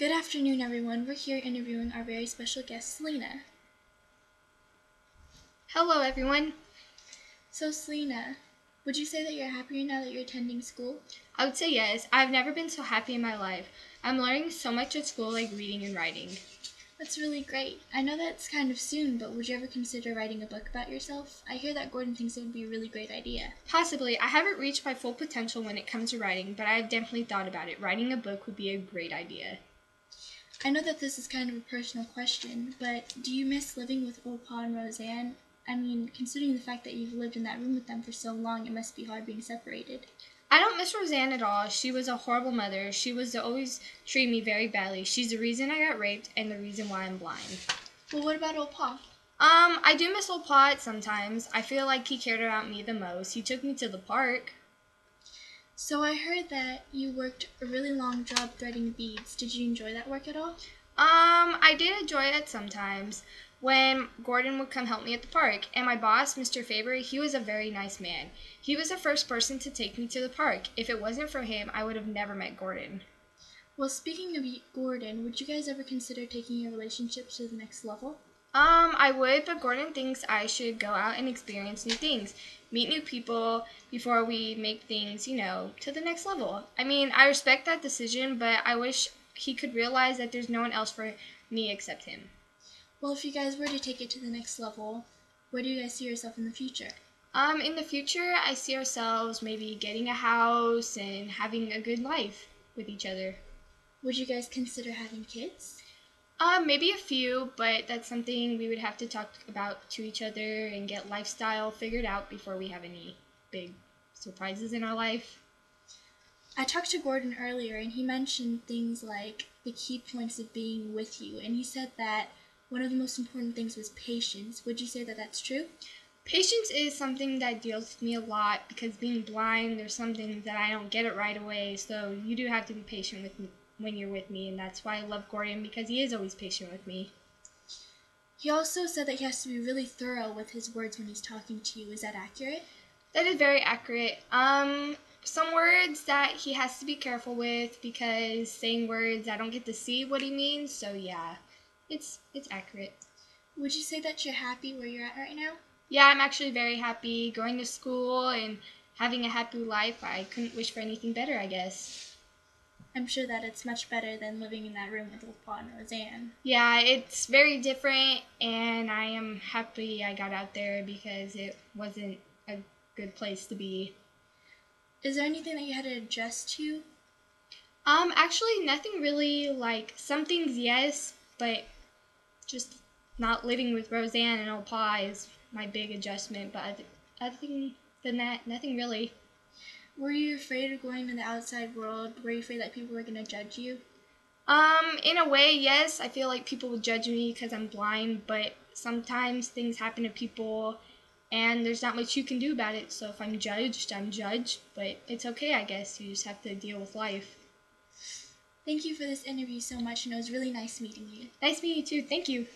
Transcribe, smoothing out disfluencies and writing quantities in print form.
Good afternoon, everyone. We're here interviewing our very special guest, Selina. Hello, everyone. So, Selina, would you say that you're happier now that you're attending school? I would say yes. I've never been so happy in my life. I'm learning so much at school, like reading and writing. That's really great. I know that's kind of soon, but would you ever consider writing a book about yourself? I hear that Gordon thinks it would be a really great idea. Possibly. I haven't reached my full potential when it comes to writing, but I've definitely thought about it. Writing a book would be a great idea. I know that this is kind of a personal question, but do you miss living with Opa and Roseanne? I mean, considering the fact that you've lived in that room with them for so long, it must be hard being separated. I don't miss Roseanne at all. She was a horrible mother. She was always treating me very badly. She's the reason I got raped and the reason why I'm blind. Well, what about Opa? I do miss old Pot sometimes. I feel like he cared about me the most. He took me to the park. So I heard that you worked a really long job threading beads. Did you enjoy that work at all? I did enjoy it sometimes when Gordon would come help me at the park. And my boss, Mr. Faber, he was a very nice man. He was the first person to take me to the park. If it wasn't for him, I would have never met Gordon. Well, speaking of Gordon, would you guys ever consider taking your relationship to the next level? I would, but Gordon thinks I should go out and experience new things, meet new people before we make things, to the next level. I mean, I respect that decision, but I wish he could realize that there's no one else for me except him. Well, if you guys were to take it to the next level, where do you guys see yourself in the future? In the future, I see ourselves maybe getting a house and having a good life with each other. Would you guys consider having kids? Maybe a few, but that's something we would have to talk about to each other and get lifestyle figured out before we have any big surprises in our life. I talked to Gordon earlier, and he mentioned things like the key points of being with you, and he said that one of the most important things was patience. Would you say that that's true? Patience is something that deals with me a lot because being blind, there's some things that I don't get it right away, so you do have to be patient with me when you're with me, and that's why I love Gordon, because he is always patient with me. He also said that he has to be really thorough with his words when he's talking to you. Is that accurate? That is very accurate. Some words that he has to be careful with because saying words I don't get to see what he means, so yeah, it's accurate. Would you say that you're happy where you're at right now? Yeah, I'm actually very happy going to school and having a happy life. I couldn't wish for anything better, I guess. I'm sure that it's much better than living in that room with Opa and Roseanne. Yeah, it's very different, and I am happy I got out there because it wasn't a good place to be. Is there anything that you had to adjust to? Actually, nothing really. Like, some things, yes, but just not living with Roseanne and Opa is my big adjustment, but other than that, nothing really. Were you afraid of going to the outside world? Were you afraid that people were going to judge you? In a way, yes. I feel like people would judge me because I'm blind, but sometimes things happen to people and there's not much you can do about it. So if I'm judged, I'm judged, but it's okay, I guess. You just have to deal with life. Thank you for this interview so much, and it was really nice meeting you. Nice meeting you too. Thank you.